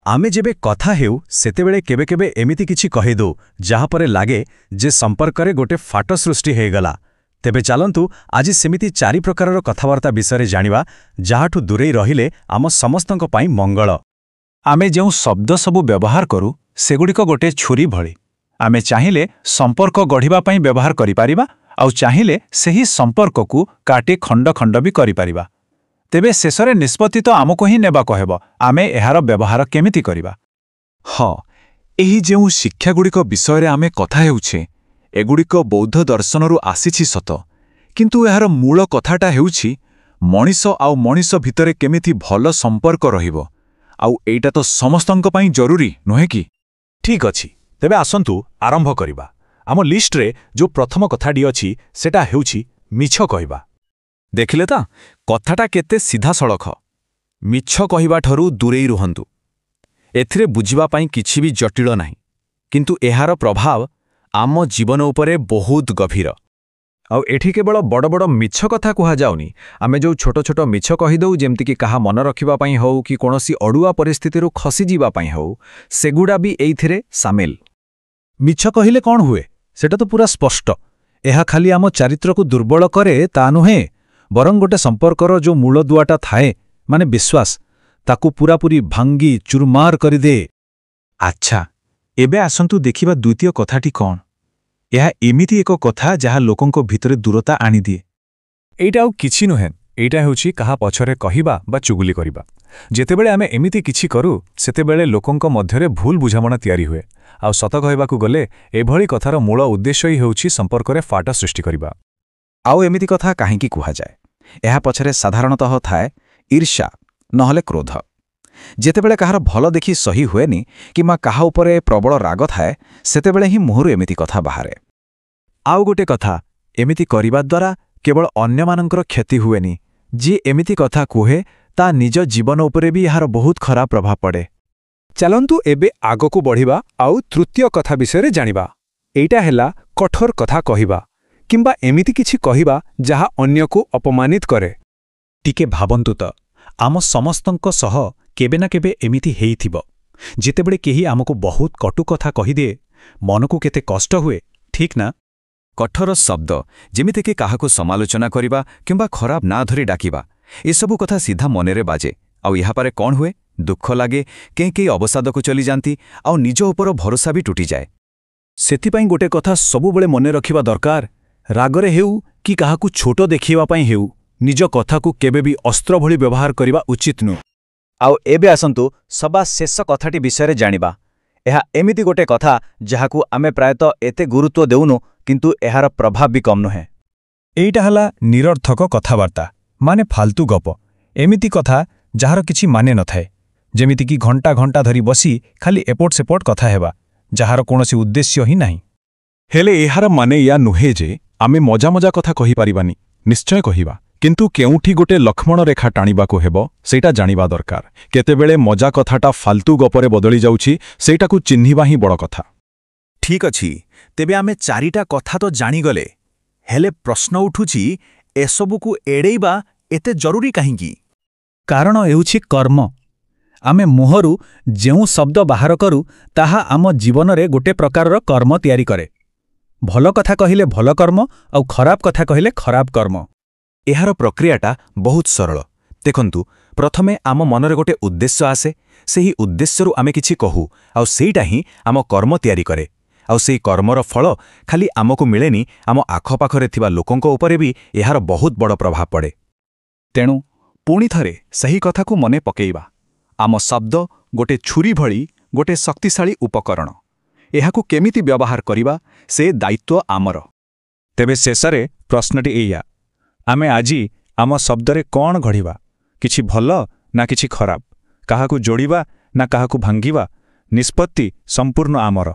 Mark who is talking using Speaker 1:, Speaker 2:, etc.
Speaker 1: आमे जेबे कथा हेउ सेतेबेले केबे केबे एमिति किछि कहिदो जहा परे लागे जे संपर्करे गोटे फाट सृष्टि हेगला। तेबे चलंतु आज सेमिति चारि प्रकारर कथावार्ता विषय जानिबा जहाठु दूरे रहिले आम समस्तंक पई मंगल।
Speaker 2: आमे जेउ शब्द सबु व्यवहार करू सेगुड़िक गोटे छुरी भली। आमे चाहिले संपर्क गढ़िबा पई व्यवहार करि पारिबा आउ चाहिले सेही संपर्क को काटे खंड खंड भी करि पारिबा। तेबे शेषरे निष्पत्ति तो आमको ही नेबा कहब आमे एहार व्यवहार केमिति करिबा।
Speaker 3: हाँ, एही जेउ शिक्षागुड़िक विषय आमे कथा हेउछे एगुड़िक बौद्ध दर्शनरु आसीछि सत, किंतु एहार मूल कथाटा हेउछि मनिष आउ मनिष भितरे केमिति भल संपर्क रहिबो आउ एइटा तो समस्तंक पई जरूरी नुहे कि।
Speaker 2: ठीक अछि, तेबे आसंतु आरंभ करिबा। आम लिस्ट रे जो प्रथम कथाटी अछि सेटा हेउछि मिछ कहिबा। देखिले ता कथाटा केते सीधा सड़ख। मिछ कहिबा ठरू दूरेई रुहंतु। एथिरे बुझिबा पई किछि भी जटिल नाही, किंतु एहार प्रभाव आम जीवन उपरे बहुत गभीर। आउ एठी केवल बड़ बड़ मिछ कथा कुहा जाउनी, आमे जो छोट छोट मिछ कहिदौ जेमति कि कहा मन रखिबा पई हौ कि कोनोसी अडुआ परिस्थितिरु खसी जीवा पई हौ, सेगुडा भी एइथिरे सामिल।
Speaker 1: मिछ कहिले कौन हुए सेटा तो पूरा स्पष्ट। एहा खाली आम चारित्र को दुर्बल करे ता नुहे, बरं गोटे संपर्कर जो मूल दुआटा थाए माने विश्वास ताकू पूरापूरी भांगी चुरमार करिदे।
Speaker 2: अच्छा, एबे आसंतु देखिबा द्वितीय कथाटी कौन। यह एमिति एक कथा जहा लोकंको भितरे दूरता आनी दिए।
Speaker 1: एइटा आउ किछि नुहे, एइटा हेउछि कहा पछरे कहिबा बा चुगुली करिबा। जेतेबेले आमे एमिति किछि करू सेतेबेले लोकंको मध्यरे भूल बुझामणा तयारी हुए। आउ सत कहबाकू गले एभଳି कथार मूल उद्देश्य ही हेउछि संपर्करे फाट सृष्टि करिबा।
Speaker 2: आउ एमिति कथा काहेकि कुहा जाए, एहा पछरे साधारणतः थाए ईर्ष्या नहले क्रोध। जेतेबेले कहार भल देखि सही हुएनी किमा काहा उपरे प्रबल राग थाए सेतेबेले ही मुहरु एमिति कथा बाहारे। आउ गोटे कथा, एमिति करिबा द्वारा केवल अन्यमानंकर क्षति हुएनी, जी एमिति कथा कुहे ता निज जीवन उपरे भी यार बहुत खराब प्रभाव पड़े।
Speaker 1: चलंतु एबे आगकू बढ़िबा आउ तृतीय कथा विषय जानिबा। एइटा हेला कठोर कथा कहिबा किंबा एमिति किछि कहिबा जहा अन्यकू अपमानित करे। टिके भाबंतु त आम समस्तंक सह केबे ना केबे एमिति हेइथिबो जेतेबेले केही आमको बहुत कटु कथा कहिदिए मनकू केते कष्ट हुए, ठीक ना।
Speaker 2: कठोर शब्द जेमिति कि काहाको समालोचना करिबा किंबा खराब ना धरि डाकिबा एसबु कथा सीधा मनरे बाजे। आउ यहाँ पारे कौन हुए, दुख लागे, केही अवसाद को चली जाती आउ निज उपर भरोसा भी टूटी जाए।
Speaker 1: सेथिपाई गोटे कथा सबुबेले मने रखिबा दरकार, रागरे हेउ कि काहाकू छोटो देखिबा पई हेउ निज कथाकू केबे भी अस्त्र भली व्यवहार करिबा उचित नु।
Speaker 4: आउ एबे आसंतु सभा शेष कथाटी विषय जानिबा। एहा एमिति गोटे कथा जहाकू आमे प्रायतः एते गुरुत्व देउनु, किंतु एहार प्रभाव भी कम नुहे।
Speaker 1: एइटा हला निरर्थक कथावार्ता माने फालतू गप। एमिति कथा जहार किछि माने न थाए, जेमिति कि घंटा घंटा धरी बसी खाली एपोर्ट सेपोर्ट कथा हेबा जहार कोनोसी उद्देश्य ही नाही।
Speaker 3: हेले एहार माने या नुहे जे आमे मजा मजा कथा कहि पारिबानी, निश्चय कहिबा, किंतु केउठी गोटे लक्ष्मण रेखा टाणिबाको हेबो सेटा जानिबा दरकार। केतेबेले मजा कथाटा फालतू गपरे बदली जाउछि सेटाकू चिन्हिबा ही बड़ कथा।
Speaker 2: ठीक अछि, तेबे आमे चारिटा कथा तो जानिगले, हेले प्रश्न उठुछि एसबुकू एड़ेइबा एते जरूरी काहिंकी।
Speaker 1: कारण हेउछि कर्म। आमे मुहरु जेउ शब्द बाहर करू ताहा आम जीवन रे गोटे प्रकारर कर्म तयारी करे। भल कथा कहिले भल कर्म आउ खराब कथा कहिले खराब कर्म।
Speaker 2: एहार प्रक्रियाटा बहुत सरल। देखंतु, प्रथमे आम मनरे गोटे उद्देश्य आसे, सेही उद्देश्यरु आमे किछि कहू आउ सेइटा ही आम कर्म तयारी करे। आउ सेही कर्मर फल खाली आमको मिलेनी, आम आखपाखरे थिबा लोकंको उपरे भी एहार बहुत बड़ प्रभाव पड़े।
Speaker 1: तेणु पुणी थरे सही कथाकू मने पकेइबा। आम शब्द गोटे छुरी भली गोटे शक्तिशाली उपकरण। एहाकू केमिति व्यवहार करिबा से दायित्व आमर। तेबे शेषरे प्रश्नटी एइया, आमे आजी आम शब्दरे कौन घड़िबा, किछि भल ना किछि खराब, काहाकू जोड़िबा ना काहाकू भांगिबा, निष्पत्ति संपूर्ण आमर।